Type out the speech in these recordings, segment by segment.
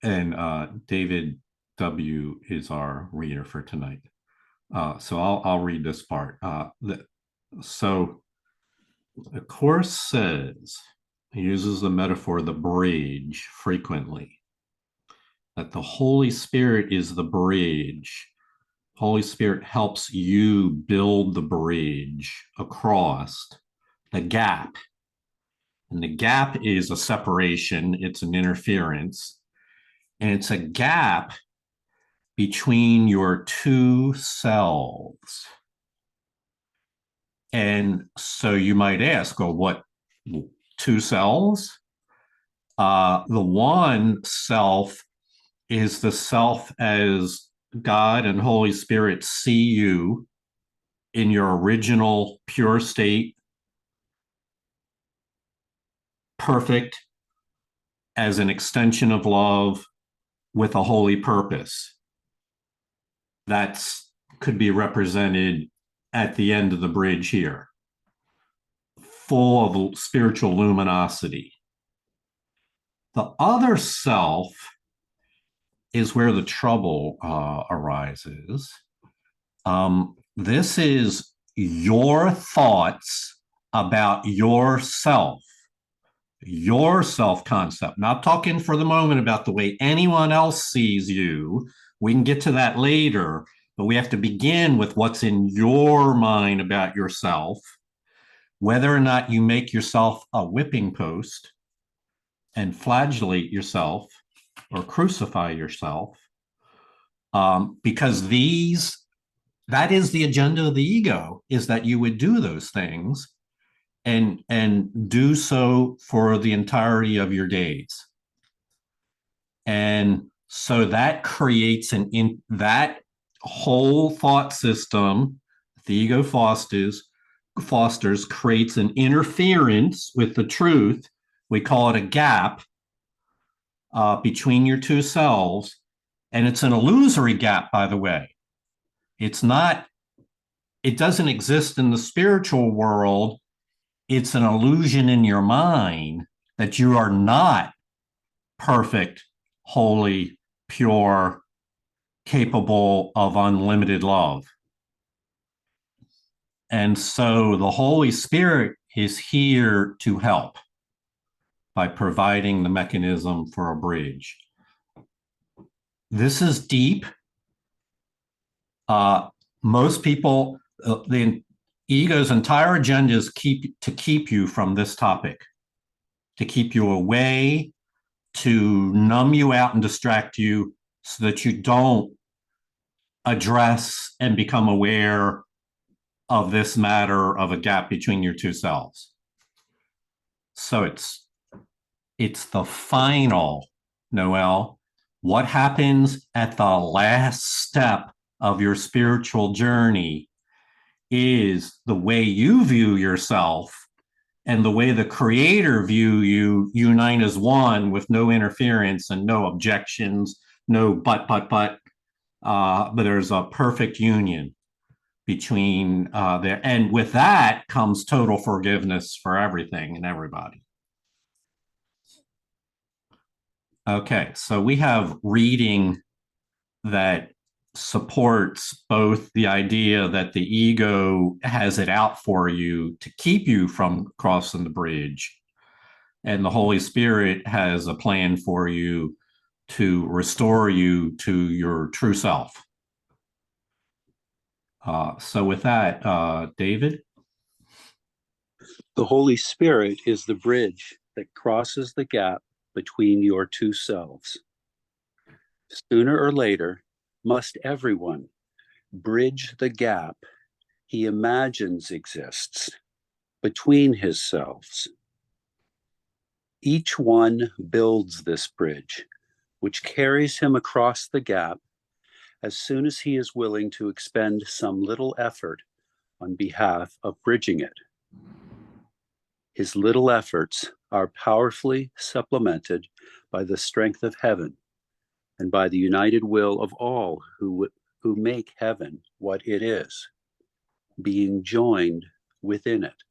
And David W. is our reader for tonight. So I'll read this part. So the Course says, it uses the metaphor, the bridge, frequently, that the Holy Spirit is the bridge. Holy Spirit helps you build the bridge across the gap. And the gap is a separation, it's an interference, and it's a gap between your two selves. And so you might ask, well, what two selves? The one self is the self as God and Holy Spirit see you in your original pure state, perfect, as an extension of love with a holy purpose. That's could be represented at the end of the bridge here, full of spiritual luminosity. The other self is where the trouble arises. This is your thoughts about yourself, your self concept. Not talking for the moment about the way anyone else sees you. We can get to that later, but we have to begin with what's in your mind about yourself, whether or not you make yourself a whipping post and flagellate yourself or crucify yourself, because that is the agenda of the ego, is that you would do those things and do so for the entirety of your days. And so that creates that whole thought system the ego fosters creates an interference with the truth. We call it a gap between your two selves. And it's an illusory gap, by the way. It's not, it doesn't exist in the spiritual world. It's an illusion in your mind that you are not perfect, holy, pure, capable of unlimited love. And so the Holy Spirit is here to help by providing the mechanism for a bridge. This is deep. Most people, the ego's entire agenda is to keep you from this topic, to keep you away, to numb you out and distract you so that you don't address and become aware of this matter of a gap between your two selves. So it's the final, Noel, what happens at the last step of your spiritual journey is the way you view yourself and the way the creator view you unite as one with no interference and no objections, no but there's a perfect union between there. And with that comes total forgiveness for everything and everybody. Okay, so we have reading that supports both the idea that the ego has it out for you to keep you from crossing the bridge, and the Holy Spirit has a plan for you to restore you to your true self. So with that, David? The Holy Spirit is the bridge that crosses the gap between your two selves. Sooner or later, must everyone bridge the gap he imagines exists between his selves. Each one builds this bridge, which carries him across the gap as soon as he is willing to expend some little effort on behalf of bridging it. His little efforts are powerfully supplemented by the strength of heaven and by the united will of all who make heaven what it is, being joined within it.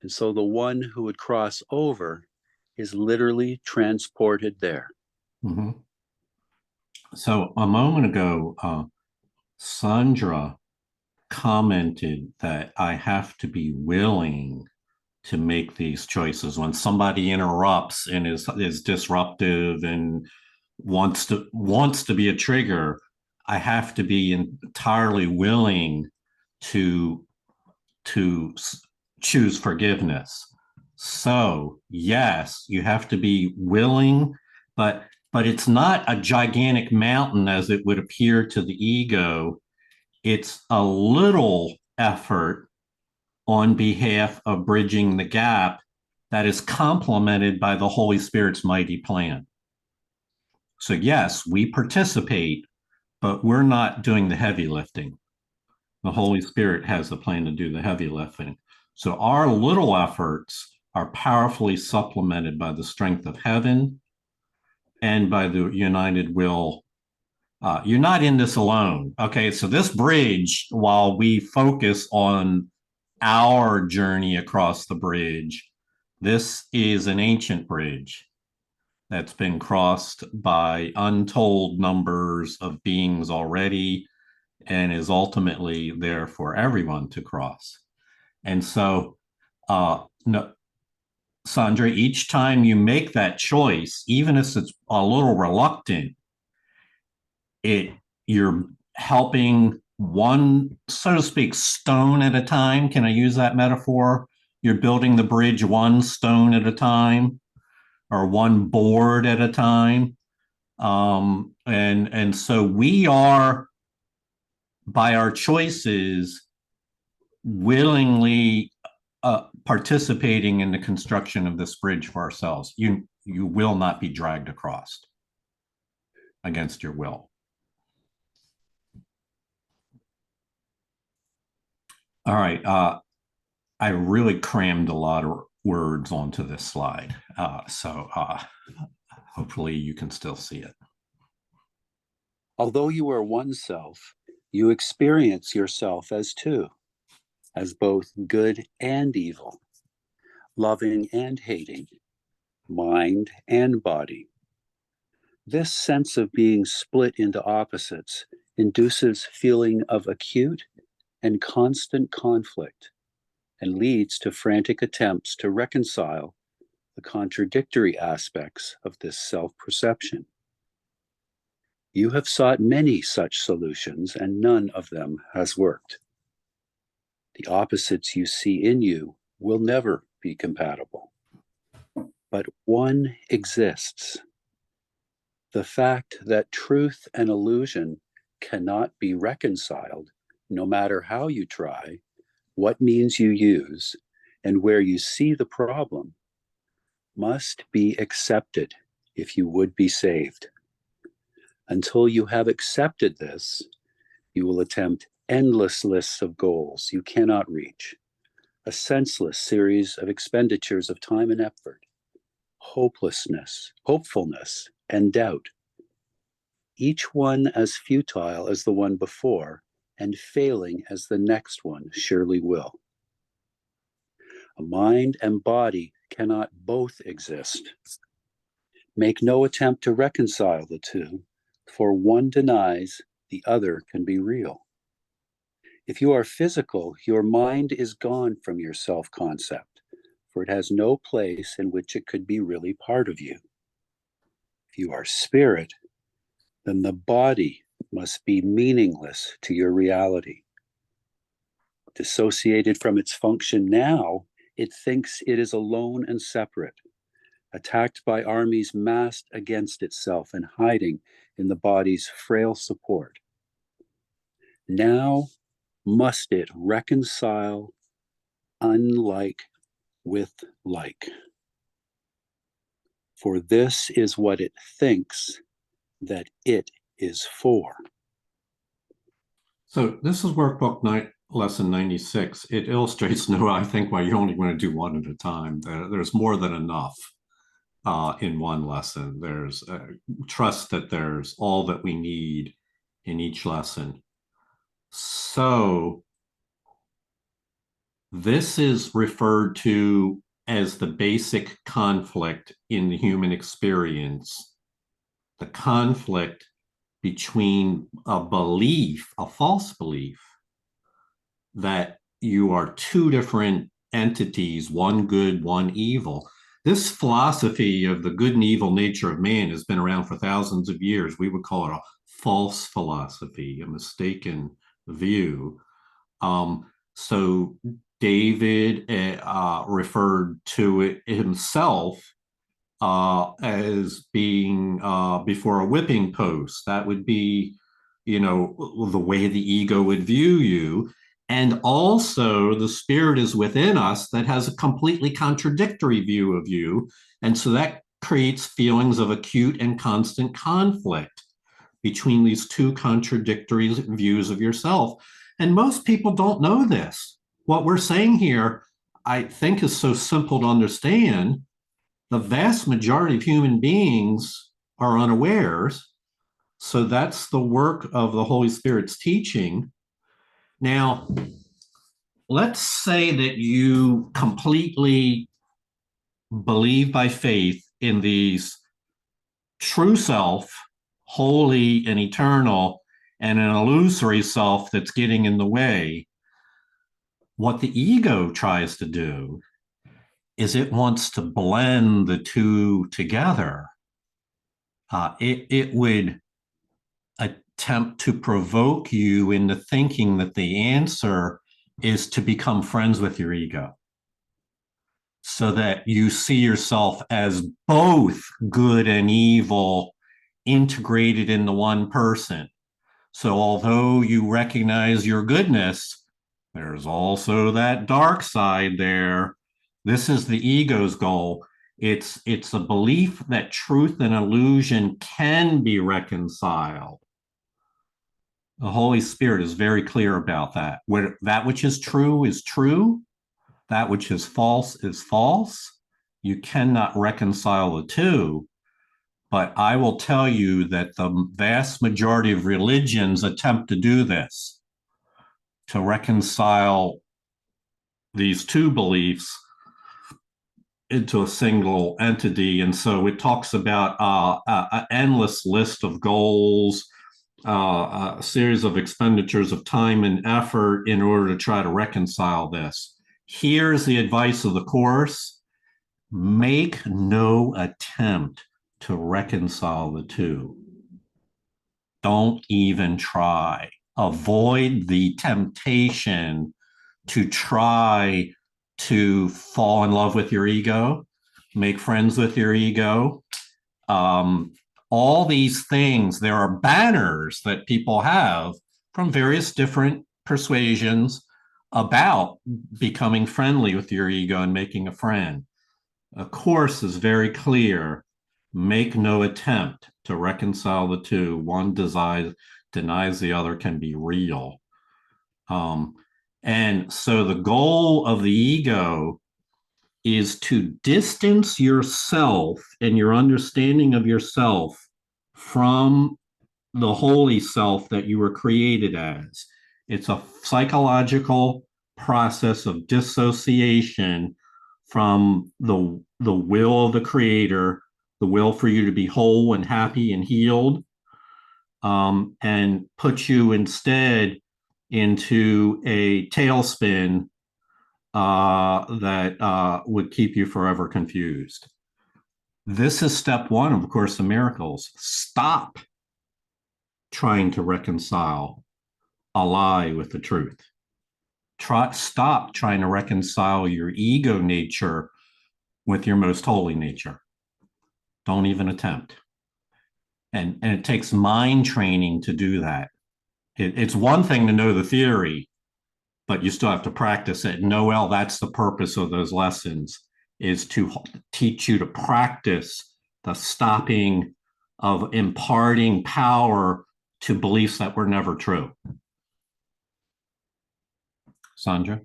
And so the one who would cross over is literally transported there. Mhm. So a moment ago, Sandra commented that I have to be willing to make these choices when somebody interrupts and is disruptive and wants to be a trigger. I have to be entirely willing to to choose forgiveness. So yes, you have to be willing, but it's not a gigantic mountain as it would appear to the ego. It's a little effort on behalf of bridging the gap that is complemented by the Holy Spirit's mighty plan. So, yes, we participate, but we're not doing the heavy lifting. The Holy Spirit has the plan to do the heavy lifting. So, our little efforts are powerfully supplemented by the strength of heaven and by the united will. You're not in this alone. Okay, so this bridge, while we focus on our journey across the bridge, this is an ancient bridge that's been crossed by untold numbers of beings already and is ultimately there for everyone to cross. And so, no, Sandra, each time you make that choice, even if it's a little reluctant, it you're helping one, so to speak, stone at a time. Can I use that metaphor? You're building the bridge one stone at a time or one board at a time. And so we are, by our choices, willingly participating in the construction of this bridge for ourselves. You will not be dragged across against your will. All right. I really crammed a lot of words onto this slide. So hopefully you can still see it. Although you are one self, you experience yourself as two, as both good and evil, loving and hating, mind and body. This sense of being split into opposites induces feeling of acute and constant conflict and leads to frantic attempts to reconcile the contradictory aspects of this self-perception. You have sought many such solutions, and none of them has worked. The opposites you see in you will never be compatible. But one exists. The fact that truth and illusion cannot be reconciled, no matter how you try, what means you use, and where you see the problem, must be accepted if you would be saved. Until you have accepted this, you will attempt endless lists of goals you cannot reach, a senseless series of expenditures of time and effort, hopelessness, hopefulness, and doubt, each one as futile as the one before and failing as the next one surely will. A mind and body cannot both exist. Make no attempt to reconcile the two, for one denies the other can be real. If you are physical, your mind is gone from your self-concept, for it has no place in which it could be really part of you. If you are spirit, then the body must be meaningless to your reality. Dissociated from its function now, it thinks it is alone and separate, attacked by armies massed against itself and hiding in the body's frail support. Now must it reconcile unlike with like. For this is what it thinks that it is for. So this is workbook lesson 96. It illustrates, no, I think, why you only want to do one at a time. There's more than enough in one lesson. There's trust that there's all that we need in each lesson. So this is referred to as the basic conflict in the human experience the conflict between a belief, a false belief, that you are two different entities, one good, one evil. This philosophy of the good and evil nature of man has been around for thousands of years. We would call it a false philosophy, a mistaken view. So David referred to it himself as being before a whipping post. That would be, the way the ego would view you. And also, the spirit is within us that has a completely contradictory view of you. And so that creates feelings of acute and constant conflict between these two contradictory views of yourself. And most people don't know this. What we're saying here, I think, is so simple to understand. The vast majority of human beings are unawares. So that's the work of the Holy Spirit's teaching. Now, let's say that you completely believe by faith in these true self, holy and eternal, and an illusory self that's getting in the way. What the ego tries to do is it wants to blend the two together. It would attempt to provoke you into thinking that the answer is to become friends with your ego, so that you see yourself as both good and evil integrated into one person. So although you recognize your goodness, there's also that dark side there. This is the ego's goal. It's a belief that truth and illusion can be reconciled. The Holy Spirit is very clear about that. Where that which is true, that which is false is false. You cannot reconcile the two. But I will tell you that the vast majority of religions attempt to do this, to reconcile these two beliefs into a single entity. And so it talks about an endless list of goals, a series of expenditures of time and effort in order to try to reconcile this. Here's the advice of the Course: make no attempt to reconcile the two. Don't even try. Avoid the temptation to try to fall in love with your ego, make friends with your ego. All these things, there are banners that people have from various different persuasions about becoming friendly with your ego and making a friend. A Course is very clear: make no attempt to reconcile the two. One denies the other can be real. And so the goal of the ego is to distance yourself and your understanding of yourself from the holy self that you were created as. It's a psychological process of dissociation from the will of the creator, the will for you to be whole and happy and healed, and put you instead into a tailspin that would keep you forever confused. This is step one of Course in Miracles. Stop trying to reconcile a lie with the truth. Stop trying to reconcile your ego nature with your most holy nature. Don't even attempt. And it takes mind training to do that. It's one thing to know the theory, but you still have to practice it. Noel, that's the purpose of those lessons, is to teach you to practice the stopping of imparting power to beliefs that were never true. Sandra?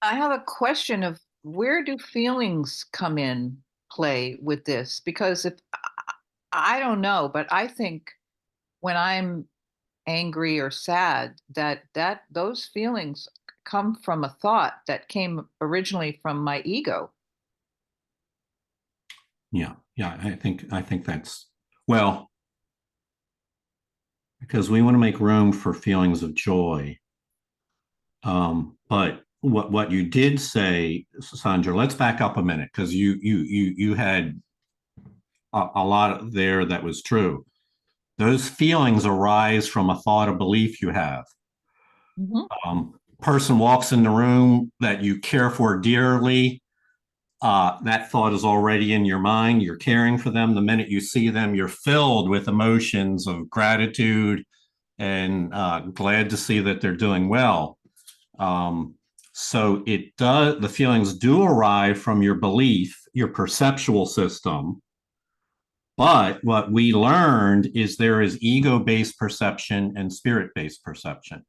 I have a question of where do feelings come in play with this? Because if I don't know, but I think when I'm angry or sad, that those feelings come from a thought that came originally from my ego. Yeah. Yeah, I think that's well, because we want to make room for feelings of joy. But what you did say, Sandra, let's back up a minute because you had a lot there that was true. Those feelings arise from a thought or belief you have. Mhm. Person walks in the room that you care for dearly. That thought is already in your mind. You're caring for them. The minute you see them, you're filled with emotions of gratitude and glad to see that they're doing well. So it does, the feelings do arrive from your belief, your perceptual system. But what we learned is there is ego-based perception and spirit-based perception.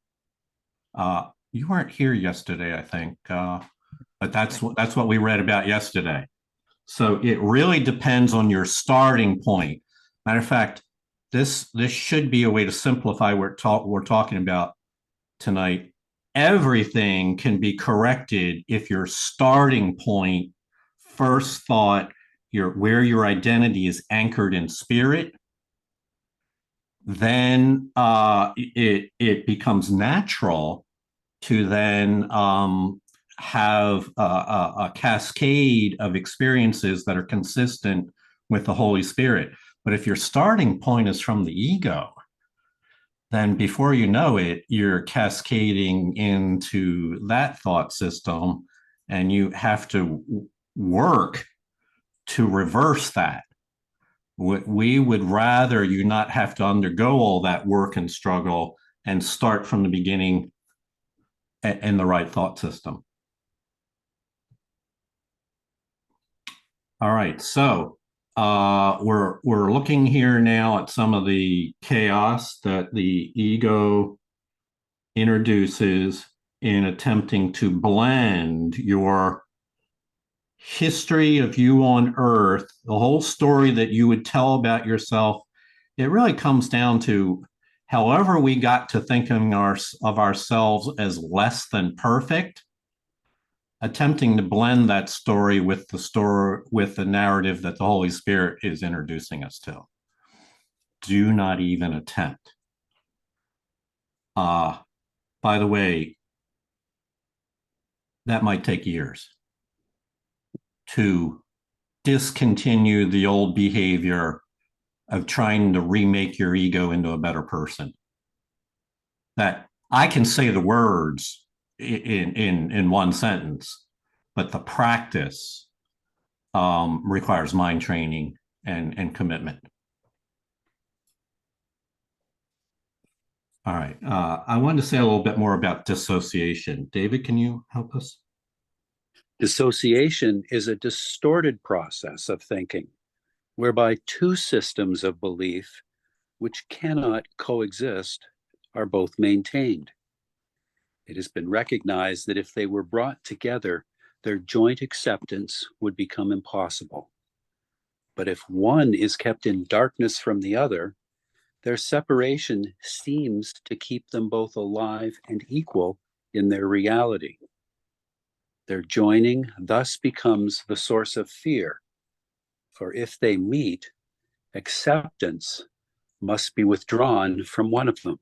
You weren't here yesterday, I think, but that's what we read about yesterday. So it really depends on your starting point. Matter of fact, this should be a way to simplify what we're talking about tonight. Everything can be corrected if your starting point, first thought, where your identity is anchored in spirit. Then it becomes natural to then have a cascade of experiences that are consistent with the Holy Spirit. But if your starting point is from the ego, then before you know it, you're cascading into that thought system, and you have to work to reverse that. We would rather you not have to undergo all that work and struggle and start from the beginning in the right thought system. All right, so we're looking here now at some of the chaos that the ego introduces in attempting to blend your history of you on earth, the whole story that you would tell about yourself. It really comes down to however we got to thinking of ourselves as less than perfect, attempting to blend that story with the narrative that the Holy Spirit is introducing us to. Do not even attempt. By the way, that might take years to discontinue the old behavior of trying to remake your ego into a better person. That I can say the words in one sentence, but the practice requires mind training and commitment. All right. I wanted to say a little bit more about dissociation. David, can you help us? Dissociation is a distorted process of thinking, whereby two systems of belief, which cannot coexist, are both maintained. It has been recognized that if they were brought together, their joint acceptance would become impossible. But if one is kept in darkness from the other, their separation seems to keep them both alive and equal in their reality. Their joining thus becomes the source of fear, for if they meet, acceptance must be withdrawn from one of them.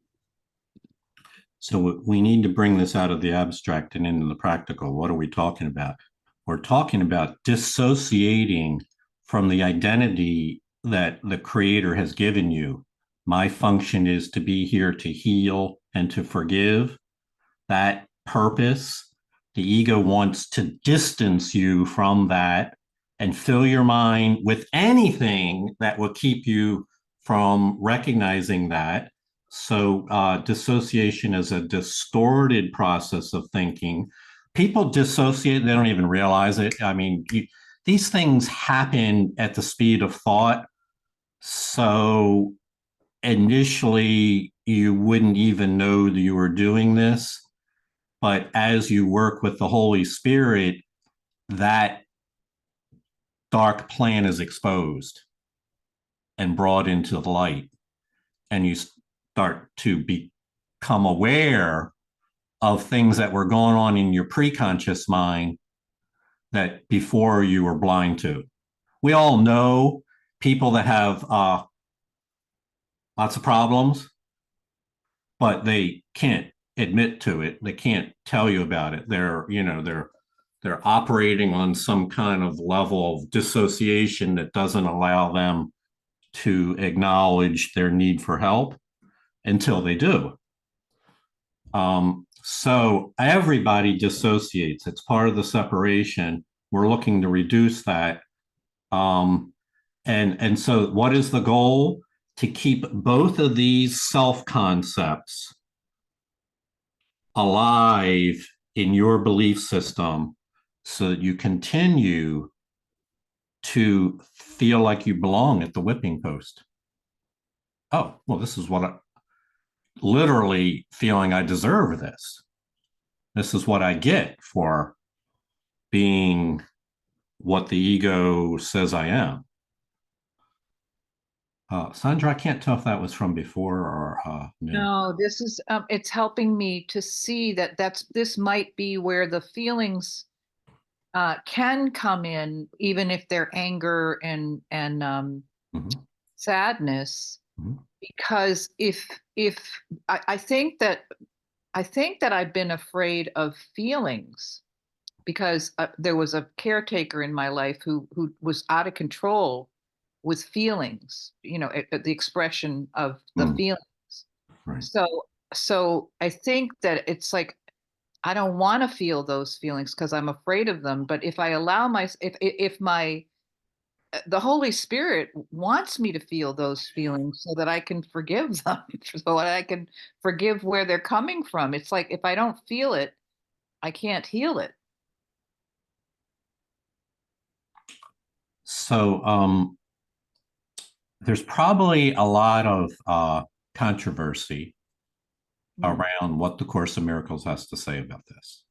So we need to bring this out of the abstract and into the practical. What are we talking about? We're talking about dissociating from the identity that the Creator has given you. My function is to be here to heal and to forgive. That purpose, the ego wants to distance you from that and fill your mind with anything that will keep you from recognizing that. So dissociation is a distorted process of thinking. People dissociate, they don't even realize it. I mean, these things happen at the speed of thought. So initially, you wouldn't even know that you were doing this. But as you work with the Holy Spirit, that dark plan is exposed and brought into the light. And you start to become aware of things that were going on in your preconscious mind that before you were blind to. We all know people that have lots of problems, but they can't admit to it. They can't tell you about it. They're operating on some kind of level of dissociation that doesn't allow them to acknowledge their need for help until they do. So everybody dissociates. It's part of the separation. We're looking to reduce that. And so what is the goal? To keep both of these self-concepts alive in your belief system so that you continue to feel like you belong at the whipping post. Oh, well, this is what literally feeling I deserve this. This is what I get for being what the ego says I am. Sandra, I can't tell if that was from before or new. No, this is it's helping me to see that this might be where the feelings can come in, even if they're anger and sadness. Because if I think that I've been afraid of feelings because there was a caretaker in my life who was out of control with feelings, the expression of the feelings. Right. So I think that it's like I don't want to feel those feelings because I'm afraid of them. But if I allow if my the Holy Spirit wants me to feel those feelings so that I can forgive them, so that I can forgive where they're coming from. It's like if I don't feel it, I can't heal it. So there's probably a lot of controversy around what the Course in Miracles has to say about this.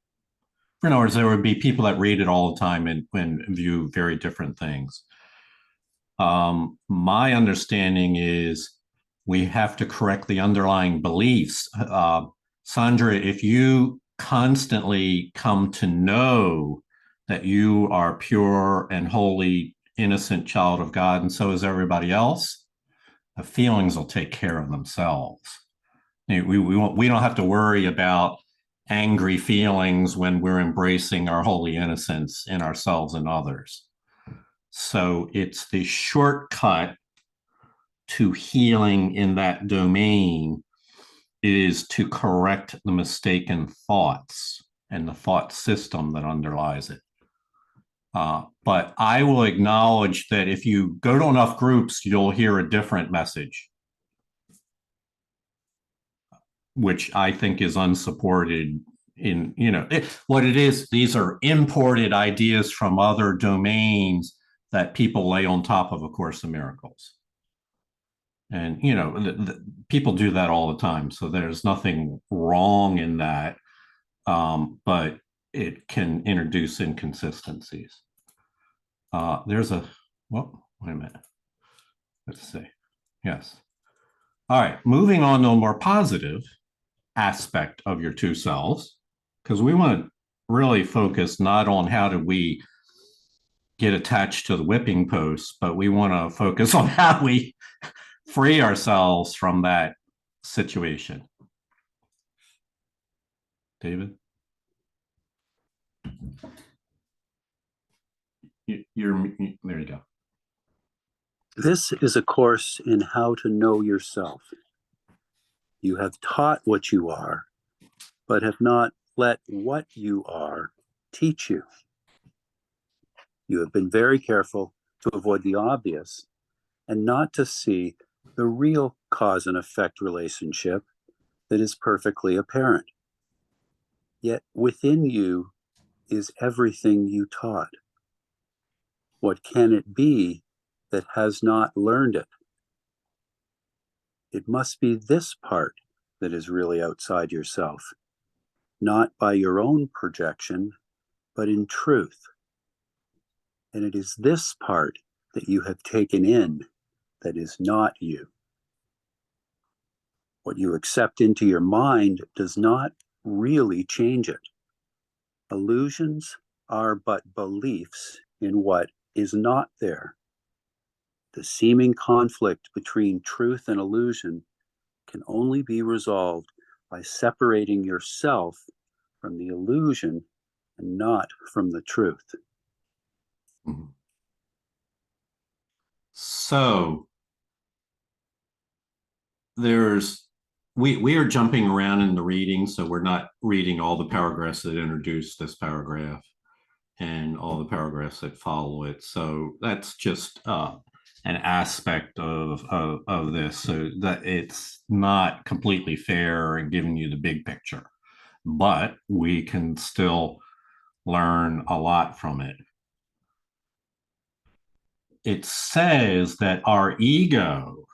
In other words, there would be people that read it all the time and view very different things. My understanding is we have to correct the underlying beliefs. Sandra, if you constantly come to know that you are pure and holy, innocent child of God, and so is everybody else, the feelings will take care of themselves. We don't have to worry about angry feelings when we're embracing our holy innocence in ourselves and others. So it's the shortcut to healing in that domain is to correct the mistaken thoughts and the thought system that underlies it. But I will acknowledge that if you go to enough groups, you'll hear a different message, which I think is unsupported what it is. These are imported ideas from other domains that people lay on top of A Course in Miracles. And, people do that all the time. So there's nothing wrong in that. But it can introduce inconsistencies. Wait a minute. Let's see. Yes. All right. Moving on to a more positive aspect of your two selves, because we want to really focus not on how do we get attached to the whipping post, but we want to focus on how we free ourselves from that situation. David? There you go. This is a course in how to know yourself. You have taught what you are, but have not let what you are teach you. You have been very careful to avoid the obvious and not to see the real cause and effect relationship that is perfectly apparent. Yet within you is everything you taught. What can it be that has not learned it? It must be this part that is really outside yourself, not by your own projection, but in truth. And it is this part that you have taken in that is not you. What you accept into your mind does not really change it. Illusions are but beliefs in what is not there. The seeming conflict between truth and illusion can only be resolved by separating yourself from the illusion and not from the truth. Mhm. So we are jumping around in the reading, so we're not reading all the paragraphs that introduce this paragraph and all the paragraphs that follow it. So that's just an aspect of this, so that it's not completely fair and giving you the big picture, but we can still learn a lot from it. It says that our ego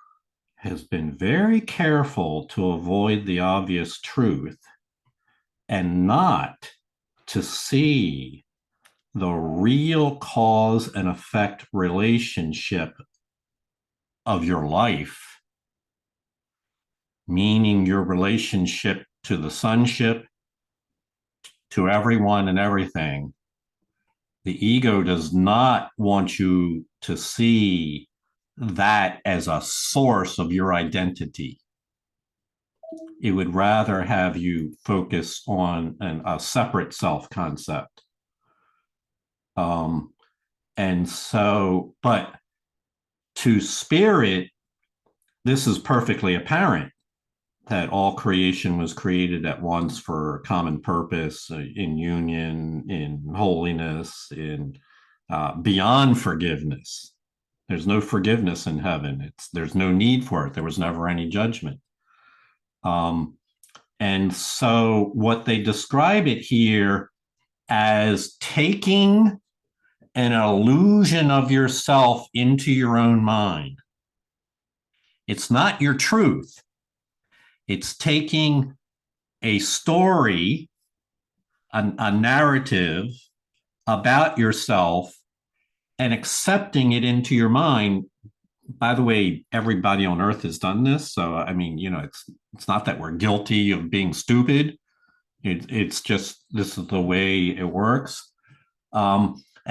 has been very careful to avoid the obvious truth and not to see the real cause and effect relationship of your life, meaning your relationship to the sonship, to everyone and everything. The ego does not want you to see that as a source of your identity. It would rather have you focus on a separate self concept. And so, but to spirit, this is perfectly apparent that all creation was created at once for a common purpose, in union, in holiness, in beyond forgiveness. There's no forgiveness in heaven. There's no need for it. There was never any judgment. And so what they describe it here as taking an illusion of yourself into your own mind. It's not your truth. It's taking a story, a narrative about yourself and accepting it into your mind. By the way, everybody on earth has done this. So, I mean, it's not that we're guilty of being stupid. It's just, this is the way it works.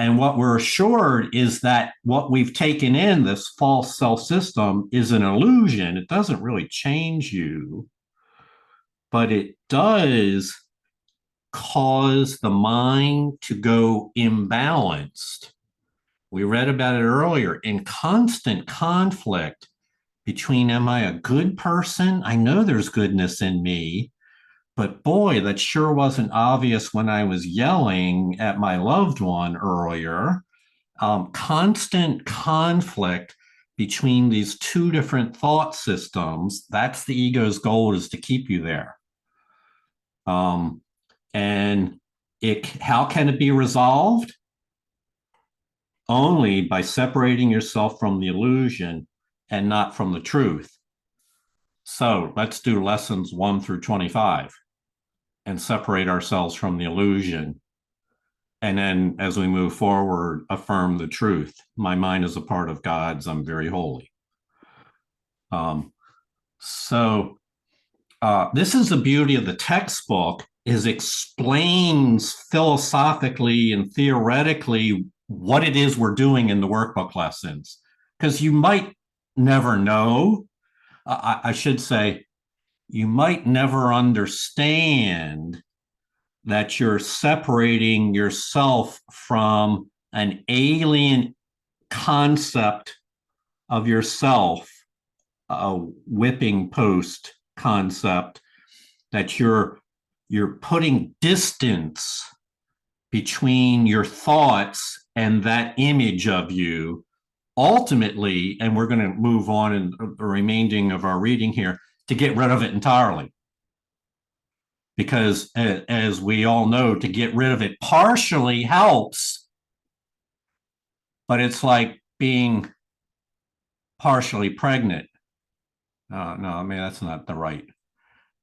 And what we're assured is that what we've taken in, this false self system, is an illusion. It doesn't really change you, but it does cause the mind to go imbalanced. We read about it earlier, in constant conflict between, am I a good person? I know there's goodness in me, but boy, that sure wasn't obvious when I was yelling at my loved one earlier. Constant conflict between these two different thought systems. That's the ego's goal, is to keep you there. And how can it be resolved? Only by separating yourself from the illusion and not from the truth. So let's do lessons 1 through 25 and separate ourselves from the illusion. And then as we move forward, affirm the truth. My mind is a part of God's. I'm very holy. This is the beauty of the textbook, is explains philosophically and theoretically what it is we're doing in the workbook lessons. Because you might never know, I should say, you might never understand that you're separating yourself from an alien concept of yourself, a whipping post concept, that you're putting distance between your thoughts and that image of you. Ultimately, and we're going to move on in the remaining of our reading here, to get rid of it entirely. Because as we all know, to get rid of it partially helps, but it's like being partially pregnant. No, I mean, that's not the right.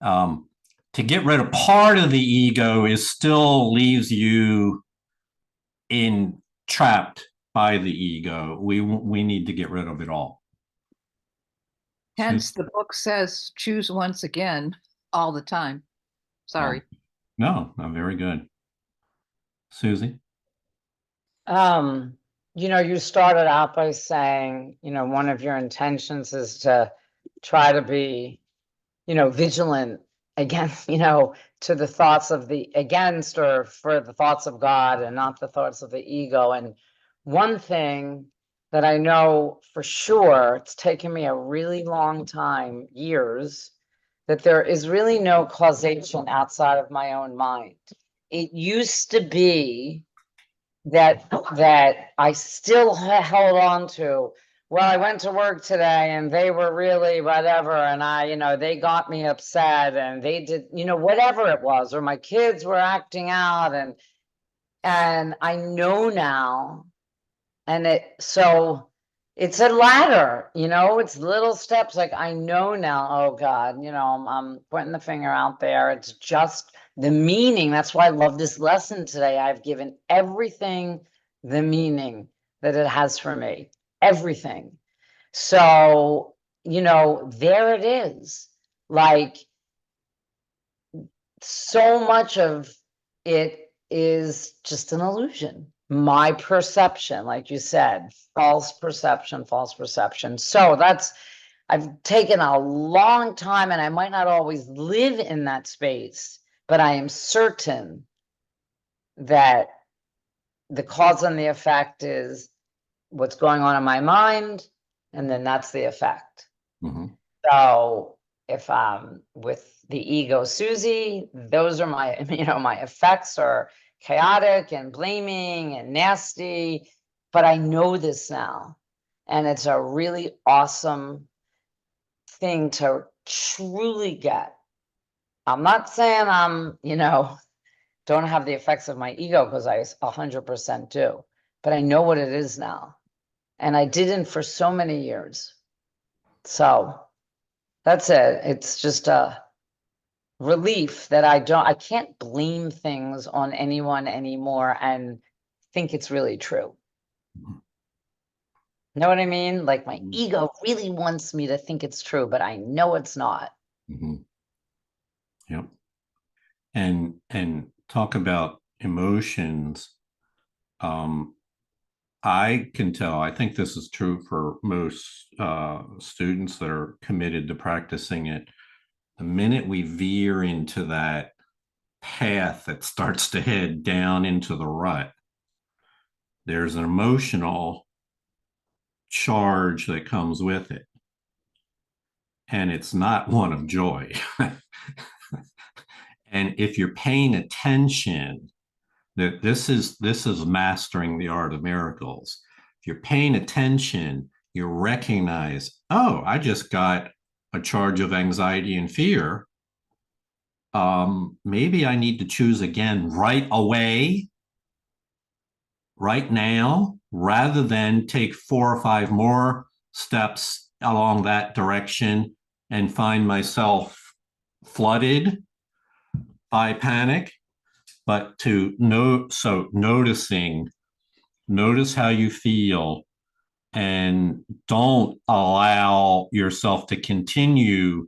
To get rid of part of the ego still leaves you trapped by the ego. We need to get rid of it all. Hence, the book says, choose once again all the time. Sorry. No, very good. Susie? You started out by saying, one of your intentions is to try to be, vigilant against, to the thoughts of the against or for the thoughts of God and not the thoughts of the ego. And one thing that I know for sure, it's taken me a really long time, years, that there is really no causation outside of my own mind. It used to be that I still held on to. Well, I went to work today and they were really whatever, and they got me upset and they did, whatever it was, or my kids were acting out, and I know now, so it's a ladder, it's little steps. Like I know now, oh God, I'm putting the finger out there. It's just the meaning. That's why I love this lesson today. I've given everything the meaning that it has for me, everything. So, there it is. Like so much of it is just an illusion. My perception, like you said, false perception, false perception. So I've taken a long time, and I might not always live in that space, but I am certain that the cause and the effect is what's going on in my mind, and then that's the effect. Mhm. So if I'm with the ego Susie, those are my, my effects are chaotic and blaming and nasty, but I know this now. And it's a really awesome thing to truly get. I'm not saying I'm, don't have the effects of my ego, because I 100% do, but I know what it is now. And I didn't for so many years. So that's it. It's just a relief that I can't blame things on anyone anymore and think it's really true. Know what I mean? Like my ego really wants me to think it's true, but I know it's not. Mhm. Yep. And talk about emotions. I can tell, I think this is true for most students that are committed to practicing it. The minute we veer into that path that starts to head down into the rut, there's an emotional charge that comes with it. And it's not one of joy. And if you're paying attention, that this is mastering the art of miracles. If you're paying attention, you recognize, oh, I just got a charge of anxiety and fear. Maybe I need to choose again right away, right now, rather than take 4 or 5 more steps along that direction and find myself flooded by panic. But to know, so notice how you feel, and don't allow yourself to continue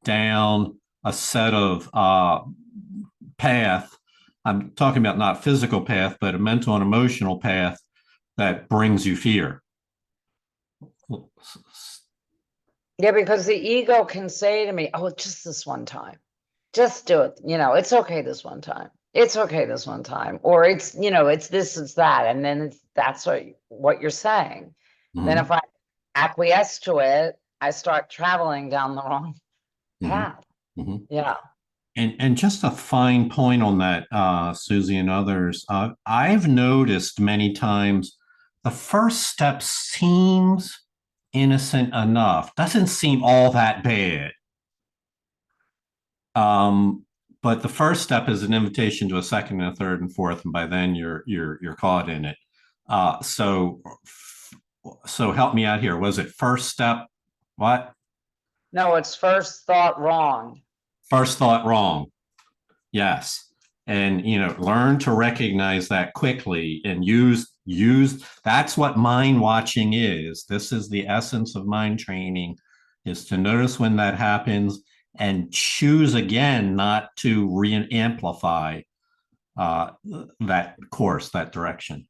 down a set of path. I'm talking about not physical path, but a mental and emotional path that brings you fear. Yeah, because the ego can say to me, oh, just this one time. Just do it. It's okay this one time. It's okay this one time. Or it's, it's this, it's that. And then that's what you're saying. Mm-hmm. Then if I acquiesce to it, I start traveling down the wrong path. Mm-hmm. Yeah. And just a fine point on that, Susie and others, I've noticed many times the first step seems innocent enough, doesn't seem all that bad. But the first step is an invitation to a second and a third and fourth, and by then you're caught in it. So help me out here. Was it first step? What? No, it's first thought wrong. First thought wrong. Yes. And learn to recognize that quickly and use that's what mind watching is. This is the essence of mind training, is to notice when that happens and choose again not to re-amplify that course, that direction.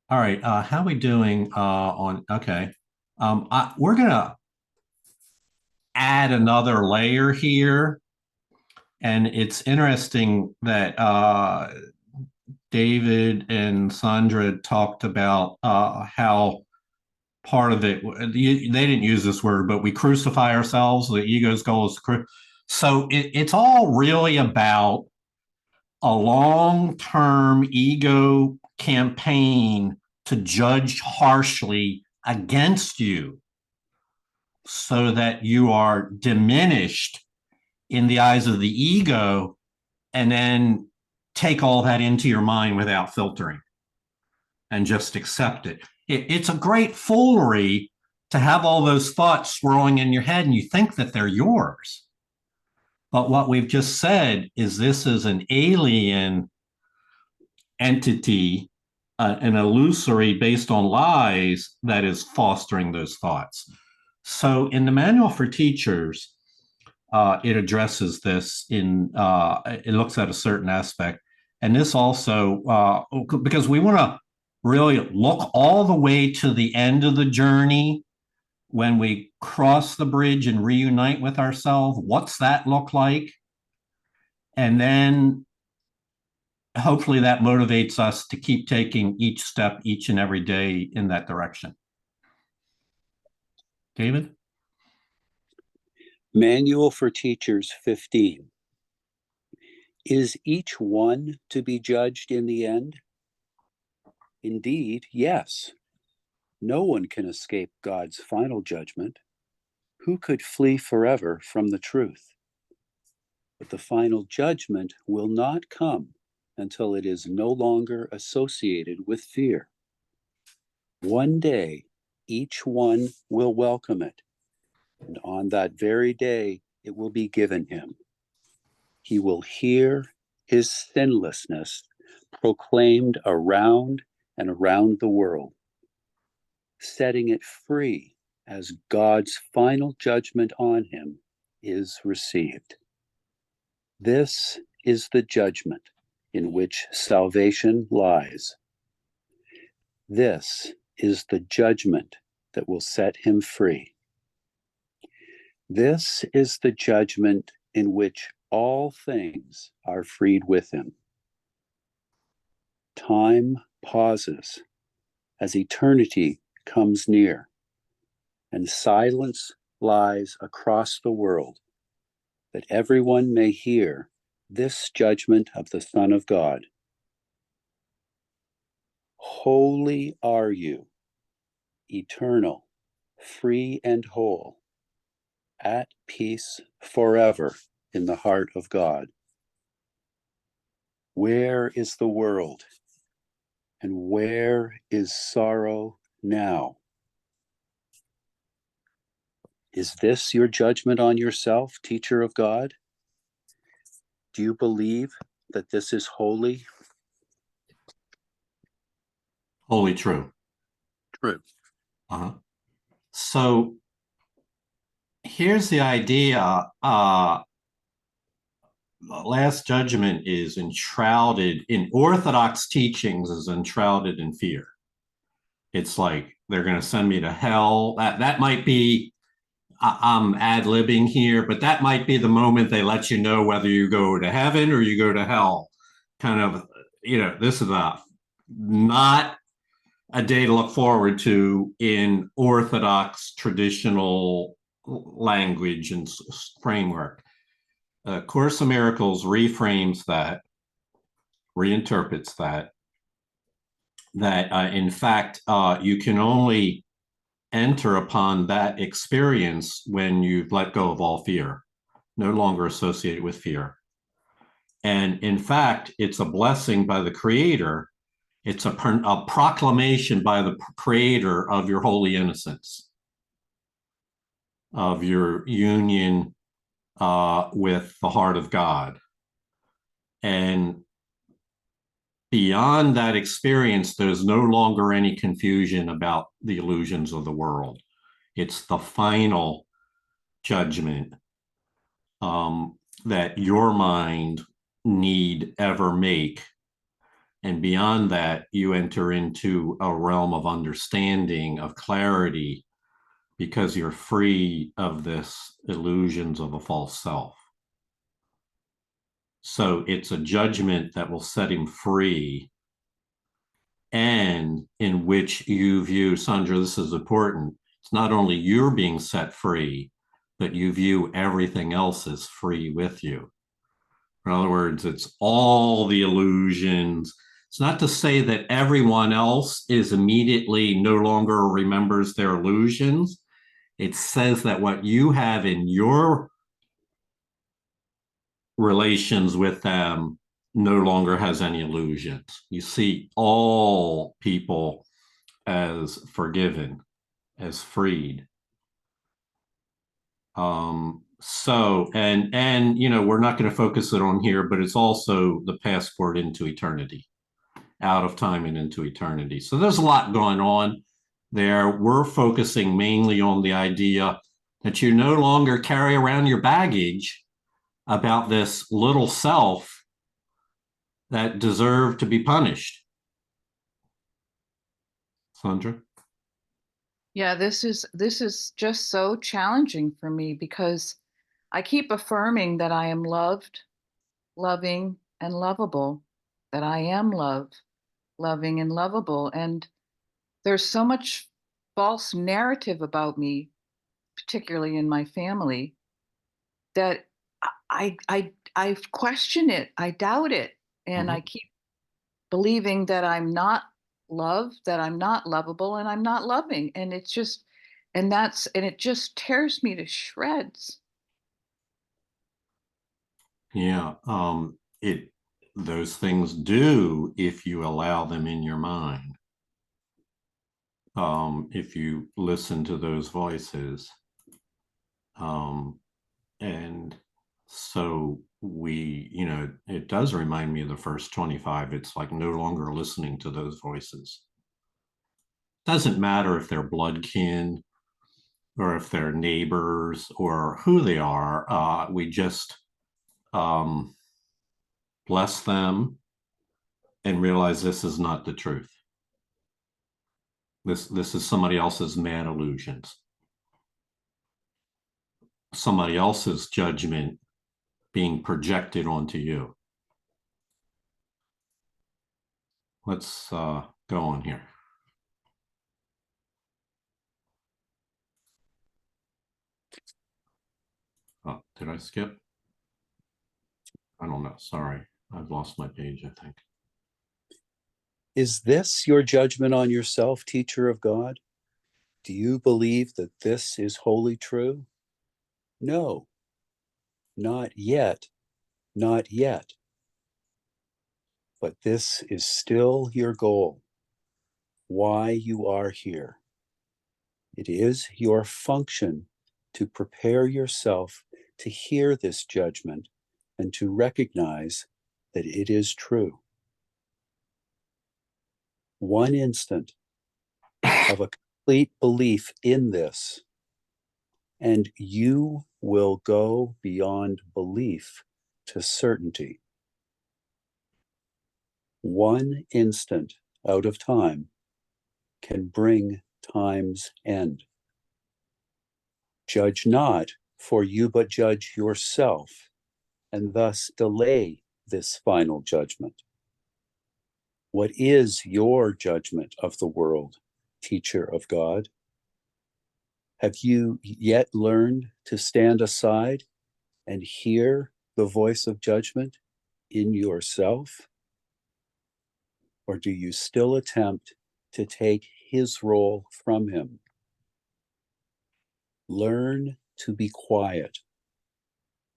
All right. How we doing on? Okay. We're gonna add another layer here, and it's interesting that David and Sandra talked about how part of it, they didn't use this word, but we crucify ourselves. The ego's goal is so it's all really about a long-term ego campaign to judge harshly against you so that you are diminished in the eyes of the ego, and then take all that into your mind without filtering and just accept it. It's a great foolery to have all those thoughts swirling in your head and you think that they're yours. But what we've just said is this is an alien entity, an illusory based on lies that is fostering those thoughts. So in the manual for teachers, it addresses this it looks at a certain aspect. And this also, because we want to really look all the way to the end of the journey when we cross the bridge and reunite with ourselves. What's that look like? And then hopefully that motivates us to keep taking each step each and every day in that direction. David? Manual for Teachers 15. Is each one to be judged in the end? Indeed, yes. No one can escape God's final judgment. Who could flee forever from the truth? But the final judgment will not come until it is no longer associated with fear. One day, each one will welcome it, and on that very day, it will be given him. He will hear his sinlessness proclaimed around and around the world, setting it free as God's final judgment on him is received. This is the judgment in which salvation lies. This is the judgment that will set him free. This is the judgment in which all things are freed with him. Time pauses as eternity comes near, and silence lies across the world, that everyone may hear this judgment of the Son of God. Holy are you, eternal, free and whole, at peace forever in the heart of God. Where is the world? And where is sorrow now? Is this your judgment on yourself, teacher of God? Do you believe that this is holy? Wholly true. True. So here's the idea. Last judgment is enshrouded in Orthodox teachings, is enshrouded in fear. It's like they're going to send me to hell. That might be, I'm ad-libbing here, but that might be the moment they let you know whether you go to heaven or you go to hell. Kind of, this is not a day to look forward to in Orthodox traditional language and framework. Course in Miracles reframes that, reinterprets that in fact, you can only enter upon that experience when you've let go of all fear, no longer associated with fear. And in fact, it's a blessing by the Creator. It's a proclamation by the Creator of your holy innocence, of your union with the heart of God. And beyond that experience, there's no longer any confusion about the illusions of the world. It's the final judgment that your mind need ever make. And beyond that, you enter into a realm of understanding, of clarity, because you're free of this illusions of a false self. So it's a judgment that will set him free, and in which you view, Sandra, this is important. It's not only you're being set free, but you view everything else as free with you. In other words, it's all the illusions. It's not to say that everyone else is immediately no longer remembers their illusions. It says that what you have in your relations with them no longer has any illusions. You see all people as forgiven, as freed. And you know, we're not going to focus it on here, but it's also the passport into eternity, out of time and into eternity. So there's a lot going on there. We're focusing mainly on the idea that you no longer carry around your baggage about this little self that deserved to be punished. Sandra? Yeah, this is just so challenging for me because I keep affirming that I am loved, loving, and lovable, that I am loved, loving, and lovable. And there's so much false narrative about me, particularly in my family, that I question it, I doubt it, and I keep believing that I'm not loved, that I'm not lovable, and I'm not loving. And it's just, and it just tears me to shreds. Yeah. It those things do if you allow them in your mind. If you listen to those voices. And so you know, it does remind me of the first 25. It's like no longer listening to those voices. Doesn't matter if they're blood kin or if they're neighbors or who they are. We just bless them and realize this is not the truth. This is somebody else's mad illusions, somebody else's judgment being projected onto you. Let's go on here. Oh, did I skip? I don't know. Sorry. I've lost my page, I think. Is this your judgment on yourself, teacher of God? Do you believe that this is wholly true? No, not yet, not yet. But this is still your goal, why you are here. It is your function to prepare yourself to hear this judgment and to recognize that it is true. One instant of a complete belief in this, and you will go beyond belief to certainty. One instant out of time can bring time's end. Judge not, for you but judge yourself, and thus delay this final judgment. What is your judgment of the world, teacher of God? Have you yet learned to stand aside and hear the voice of judgment in yourself? Or do you still attempt to take his role from him? Learn to be quiet,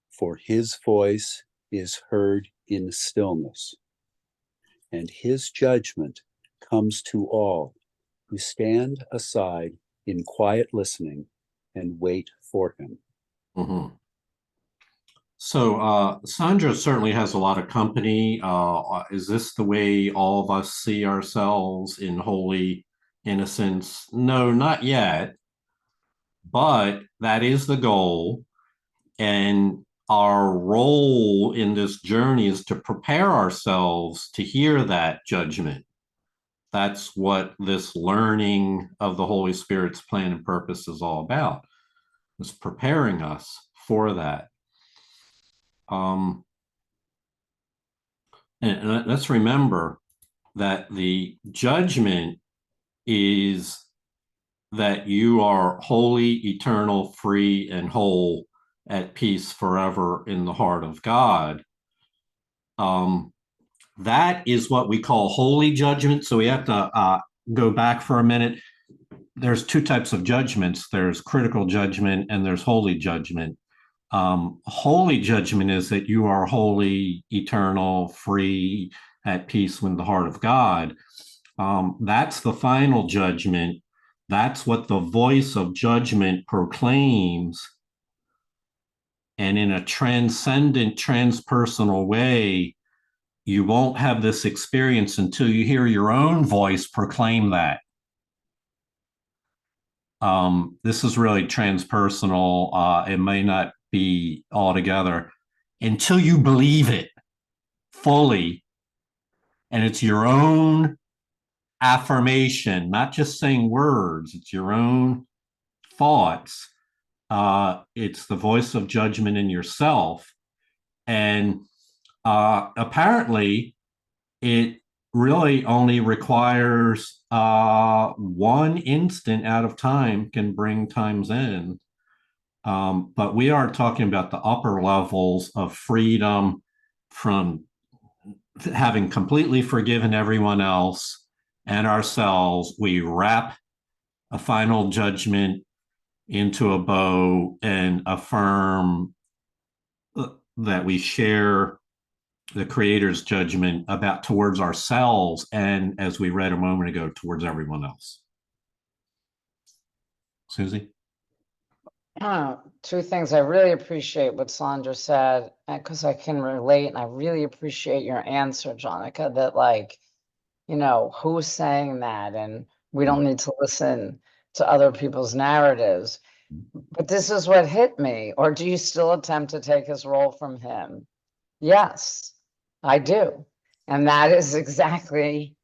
for his voice is heard in stillness, and his judgment comes to all who stand aside in quiet listening and wait for him. Mm-hmm. So Sandra certainly has a lot of company. Is this the way all of us see ourselves, in holy innocence? No, not yet. But that is the goal. And our role in this journey is to prepare ourselves to hear that judgment. That's what this learning of the Holy Spirit's plan and purpose is all about, is preparing us for that. And let's remember that the judgment is that you are holy, eternal, free, and whole, at peace forever in the heart of God. That is what we call holy judgment. So we have to go back for a minute. There's two types of judgments. There's critical judgment and there's holy judgment. Holy judgment is that you are holy, eternal, free, at peace with the heart of God. That's the final judgment. That's what the voice of judgment proclaims. And in a transcendent, transpersonal way, you won't have this experience until you hear your own voice proclaim that. This is really transpersonal. It may not be altogether until you believe it fully. And it's your own affirmation, not just saying words, it's your own thoughts. It's the voice of judgment in yourself. And apparently, it really only requires one instant out of time can bring time's end. But we are talking about the upper levels of freedom from having completely forgiven everyone else and ourselves. We wrap a final judgment into a bow and affirm that we share the Creator's judgment about towards ourselves, and as we read a moment ago, towards everyone else. Susie? Two things. I really appreciate what Sandra said, because I can relate, and I really appreciate your answer, Jonaca, that like, you know, who's saying that, and we don't need to listen to other people's narratives. But this is what hit me. Or do you still attempt to take his role from him? Yes, I do. And that is exactly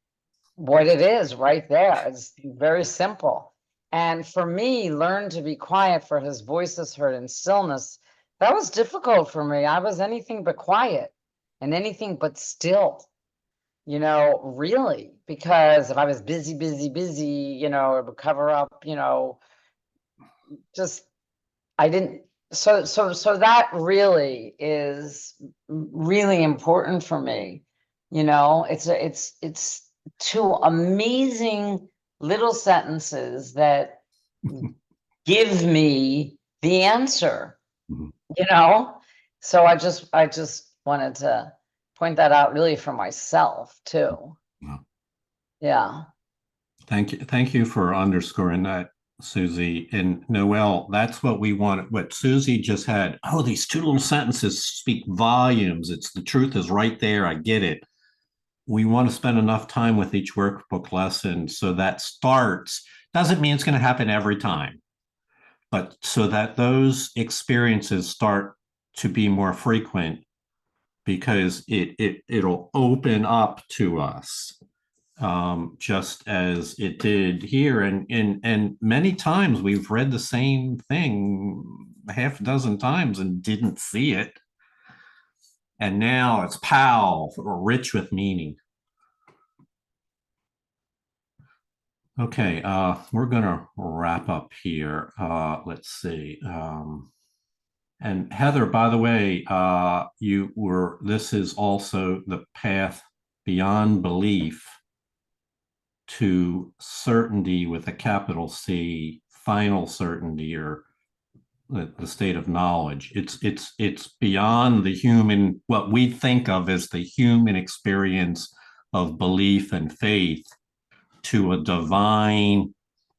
what it is right there. It's very simple. And for me, learn to be quiet, for his voice is heard in stillness. That was difficult for me. I was anything but quiet and anything but still, you know, really, because if I was busy, you know, it would cover up, you know, just, I didn't. So that really is really important for me. You know, it's two amazing little sentences that give me the answer, you know? So I just wanted to point that out really for myself too. Yeah. Thank you for underscoring that, Susie. And Noelle, that's what we want. What Susie just had, oh, these two little sentences speak volumes. It's the truth is right there. I get it. We want to spend enough time with each workbook lesson so that starts, doesn't mean it's going to happen every time, but so that those experiences start to be more frequent, because it'll open up to us, just as it did here. And many times we've read the same thing half a dozen times and didn't see it. And now it's powerful or rich with meaning. Okay, we're gonna wrap up here. Let's see. And Heather, by the way, this is also the path beyond belief to certainty with a capital C, final certainty, or the state of knowledge. It's beyond the human, what we think of as the human experience of belief and faith, to a divine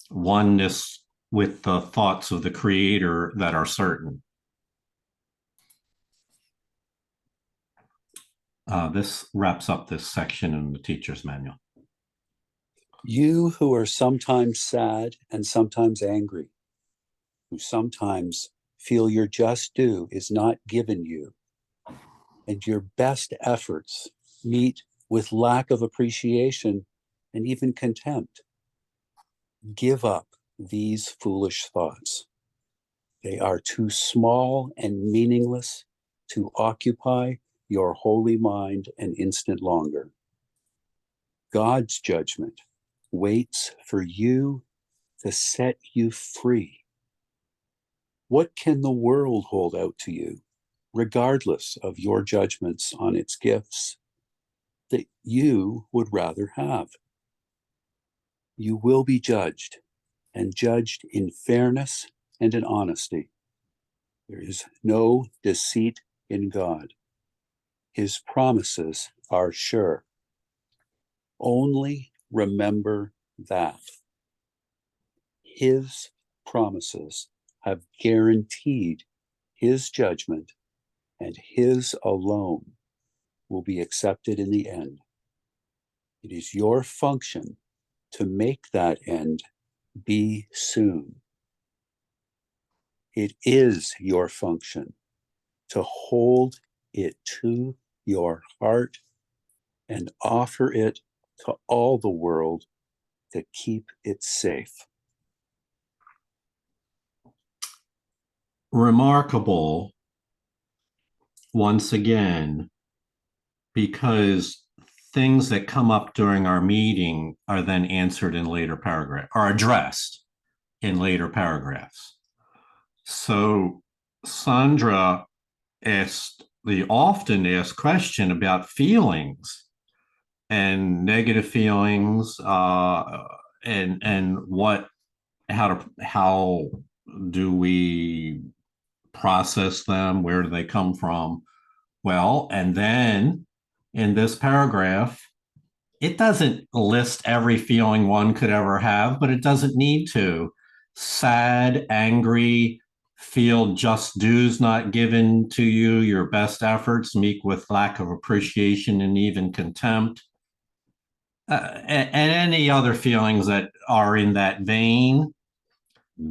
oneness with the thoughts of the Creator that are certain. This wraps up this section in the teacher's manual. You who are sometimes sad and sometimes angry, who sometimes feel your just due is not given you, and your best efforts meet with lack of appreciation and even contempt, give up these foolish thoughts. They are too small and meaningless to occupy your holy mind an instant longer. God's judgment waits for you to set you free. What can the world hold out to you, regardless of your judgments on its gifts, that you would rather have? You will be judged, and judged in fairness and in honesty. There is no deceit in God. His promises are sure. Only remember that. His promises have guaranteed his judgment, and his alone will be accepted in the end. It is your function to make that end be soon. It is your function to hold it to your heart and offer it to all the world to keep it safe. Remarkable, once again, because things that come up during our meeting are then answered in later paragraphs, are addressed in later paragraphs. So Sandra asked the often asked question about feelings and negative feelings, and how do we process them? Where do they come from? Well, and then in this paragraph, it doesn't list every feeling one could ever have, but it doesn't need to. Sad, angry, feel just dues not given to you, your best efforts meet with lack of appreciation and even contempt, and any other feelings that are in that vein.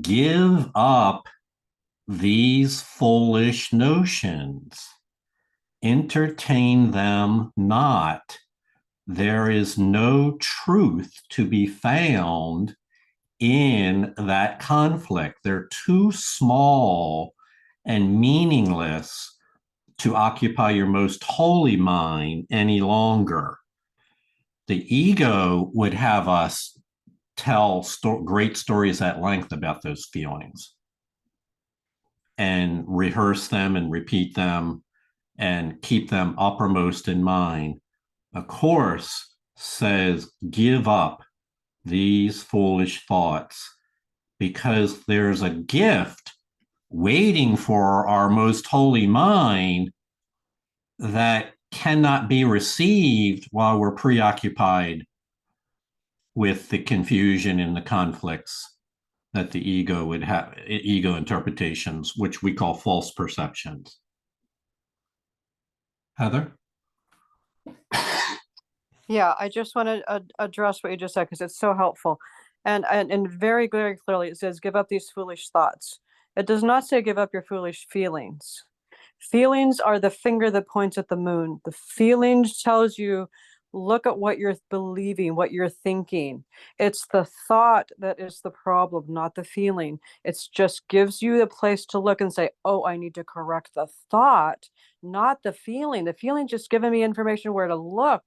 Give up these foolish notions. Entertain them not. There is no truth to be found in that conflict. They're too small and meaningless to occupy your most holy mind any longer. The ego would have us tell great stories at length about those feelings and rehearse them and repeat them and keep them uppermost in mind. A course says, give up these foolish thoughts, because there's a gift waiting for our most holy mind that cannot be received while we're preoccupied with the confusion and the conflicts that the ego would have, ego interpretations, which we call false perceptions. Heather? Yeah, I just want to address what you just said because it's so helpful. And very, very clearly it says, give up these foolish thoughts. It does not say give up your foolish feelings. Feelings are the finger that points at the moon. The feelings tells you, look at what you're believing, what you're thinking. It's the thought that is the problem, not the feeling. It's just gives you the place to look and say, oh, I need to correct the thought, not the feeling. The feeling just giving me information where to look,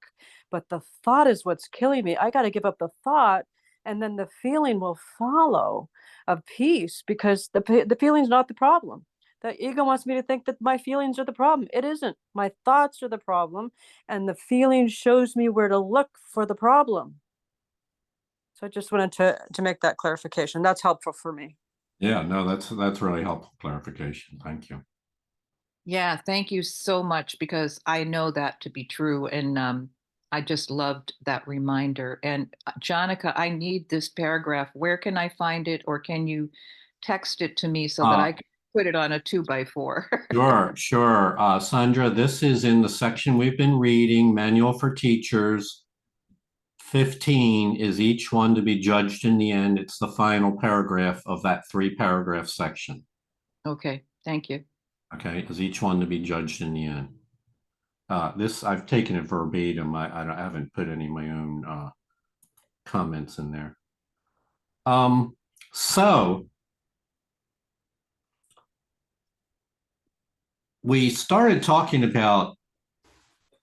but the thought is what's killing me. I got to give up the thought, and then the feeling will follow of peace, because the feeling's not the problem. The ego wants me to think that my feelings are the problem. It isn't. My thoughts are the problem, and the feeling shows me where to look for the problem. So I just wanted to make that clarification. That's helpful for me. Yeah, no, that's really helpful clarification. Thank you. Yeah, thank you so much, because I know that to be true. And I just loved that reminder. And Jonaca, I need this paragraph. Where can I find it? Or can you text it to me so that I can put it on a 2x4? Sure. Sandra, this is in the section we've been reading, Manual for Teachers. 15 is each one to be judged in the end. It's the final paragraph of that 3-paragraph section. Okay. Thank you. Okay, is each one to be judged in the end? This, I've taken it verbatim. I haven't put any of my own comments in there. So we started talking about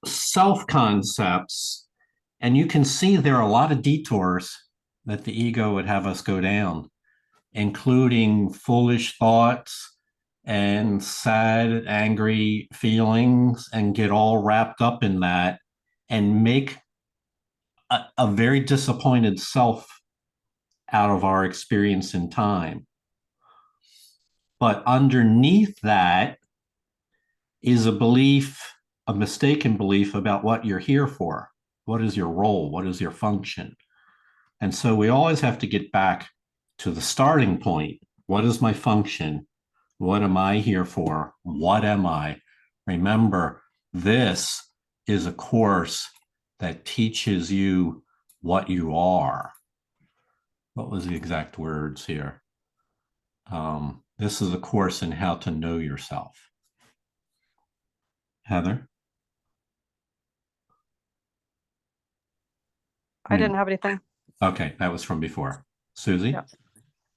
self-concepts, and you can see there are a lot of detours that the ego would have us go down, including foolish thoughts and sad, angry feelings, and get all wrapped up in that and make a very disappointed self out of our experience in time. But underneath that is a belief, a mistaken belief about what you're here for. What is your role? What is your function? And so we always have to get back to the starting point. What is my function? What am I here for? What am I? Remember, this is a course that teaches you what you are. What was the exact words here? This is a course in how to know yourself. Heather? I didn't have anything. Okay, that was from before. Susie? Yeah.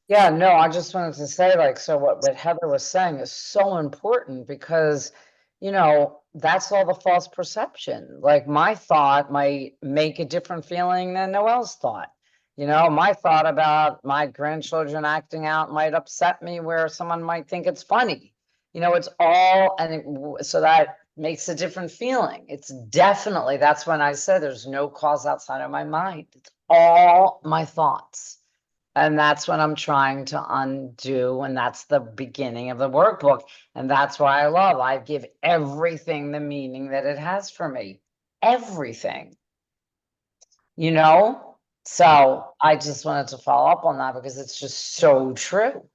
Yeah, no, I just wanted to say, like, so what Heather was saying is so important because, you know, that's all the false perception. Like, my thought might make a different feeling than Noelle's thought. You know, my thought about my grandchildren acting out might upset me where someone might think it's funny. You know, it's all, so that makes a different feeling. It's definitely, that's when I said there's no cause outside of my mind. It's all my thoughts. And that's what I'm trying to undo. And that's the beginning of the workbook. And that's why I give everything the meaning that it has for me. Everything. You know? So I just wanted to follow up on that because it's just so true.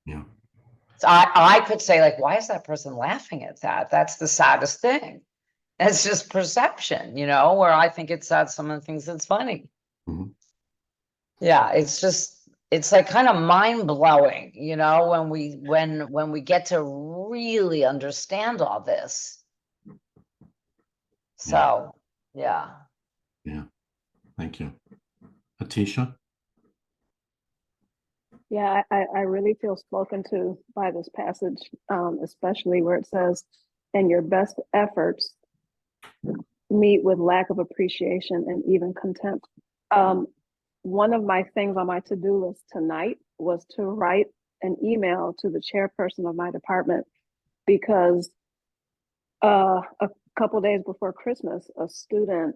Yeah. So I could say, like, why is that person laughing at that? That's the saddest thing. It's just perception, you know, where I think it's sad, someone thinks it's funny. Mhm. Yeah, it's just, it's like kind of mind blowing, you know, when we get to really understand all this. So, yeah. Yeah. Thank you. Atisha? Yeah, I really feel spoken to by this passage, especially where it says, and your best efforts meet with lack of appreciation and even contempt. One of my things on my to-do list tonight was to write an email to the chairperson of my department because a couple days before Christmas, a student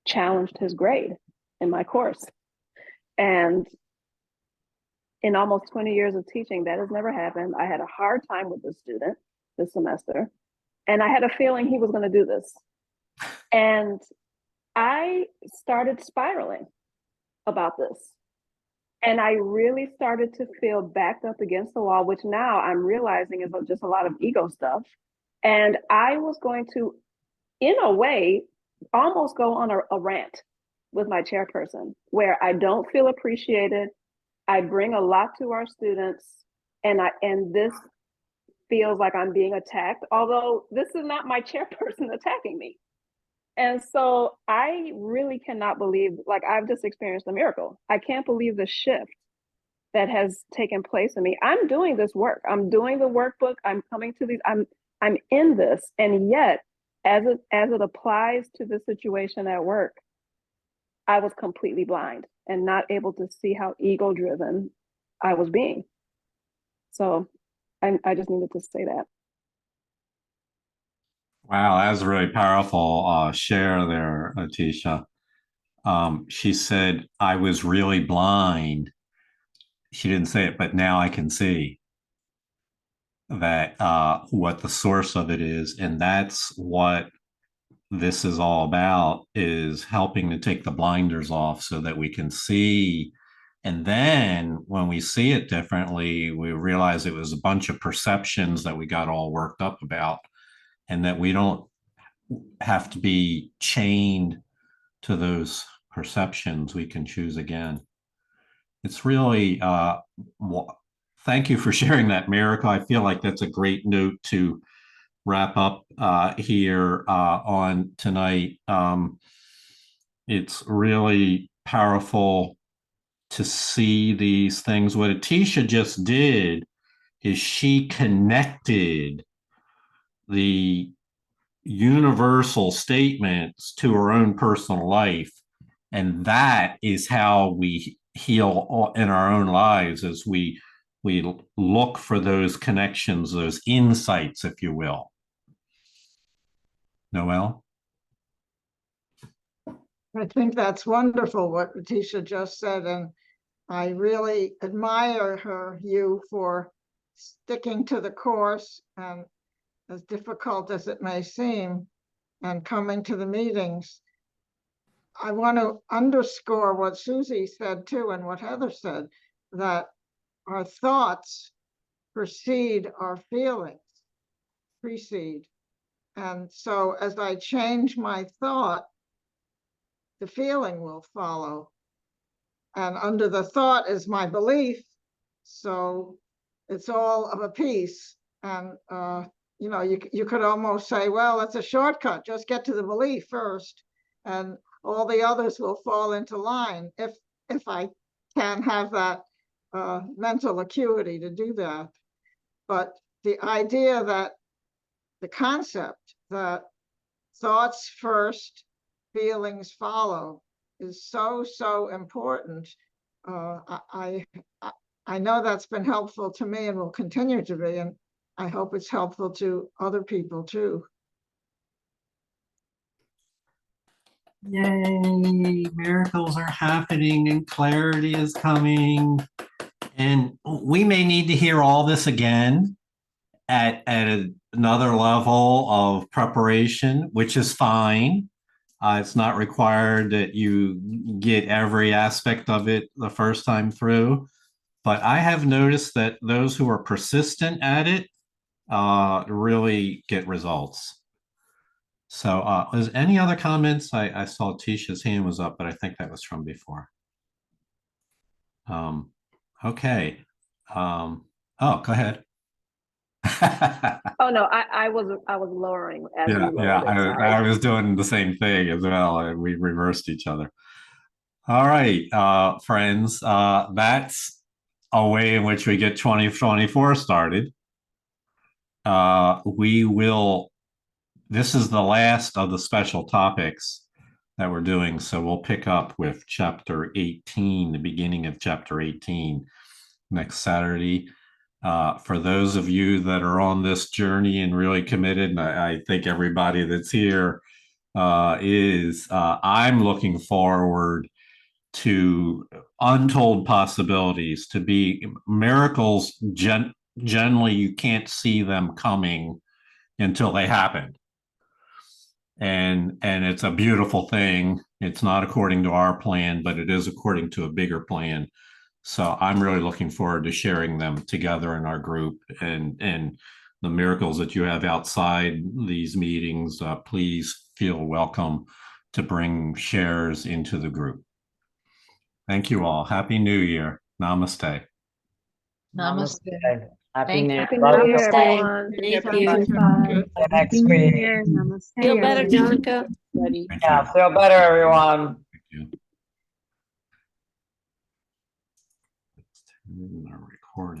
challenged his grade in my course. And in almost 20 years of teaching, that has never happened. I had a hard time with the student this semester, and I had a feeling he was going to do this. And I started spiraling about this. And I really started to feel backed up against the wall, which now I'm realizing is just a lot of ego stuff. And I was going to, in a way, almost go on a rant with my chairperson where I don't feel appreciated. I bring a lot to our students, and this feels like I'm being attacked, although this is not my chairperson attacking me. And so I really cannot believe, like, I've just experienced a miracle. I can't believe the shift that has taken place in me. I'm doing this work. I'm doing the workbook. I'm coming to these, I'm in this. And yet, as it applies to the situation at work, I was completely blind and not able to see how ego driven I was being. So I just needed to say that. Wow, that was a really powerful share there, Atisha. She said, I was really blind. She didn't say it, but now I can see that what the source of it is. And that's what this is all about, is helping to take the blinders off so that we can see. And then when we see it differently, we realize it was a bunch of perceptions that we got all worked up about, and that we don't have to be chained to those perceptions. We can choose again. It's really thank you for sharing that, Miracle. I feel like that's a great note to wrap up here on tonight. It's really powerful to see these things. What Atisha just did is she connected the universal statements to her own personal life. And that is how we heal in our own lives, as we look for those connections, those insights, if you will. Noelle? I think that's wonderful what Letitia just said, and I really admire you for sticking to the course, and as difficult as it may seem, and coming to the meetings. I want to underscore what Susie said too, and what Heather said, that our thoughts precede our feelings, precede. And so as I change my thought, the feeling will follow. And under the thought is my belief. So it's all of a piece. And, you could almost say, well, it's a shortcut. Just get to the belief first, and all the others will fall into line if I can have that mental acuity to do that. But the idea that the concept that thoughts first, feelings follow is so important. I know that's been helpful to me and will continue to be, and I hope it's helpful to other people too. Yay, miracles are happening and clarity is coming. And we may need to hear all this again at another level of preparation, which is fine. It's not required that you get every aspect of it the first time through. But I have noticed that those who are persistent at it really get results. So is any other comments? I saw Tisha's hand was up, but I think that was from before. Okay. Oh, go ahead. Oh no, I was lowering as you lowered Yeah, it, sorry. I was doing the same thing as well, and we reversed each other. All right, friends, that's a way in which we get 2024 started. This is the last of the special topics that we're doing, so we'll pick up with chapter 18, the beginning of chapter 18 next Saturday. For those of you that are on this journey and really committed, and I think everybody that's here is, I'm looking forward to untold possibilities, to be miracles. Generally, you can't see them coming until they happen. And it's a beautiful thing. It's not according to our plan, but it is according to a bigger plan. So I'm really looking forward to sharing them together in our group, and the miracles that you have outside these meetings. Please feel welcome to bring shares into the group. Thank you all. Happy New Year. Namaste. Namaste. Happy Thank New you. Year. Happy New Year, Namaste. everyone. Thank Bye. you. Next Happy New week. Year. Namaste. Feel better, everyone. Jonaca. Thank Yeah, you. feel better, everyone. Thank you.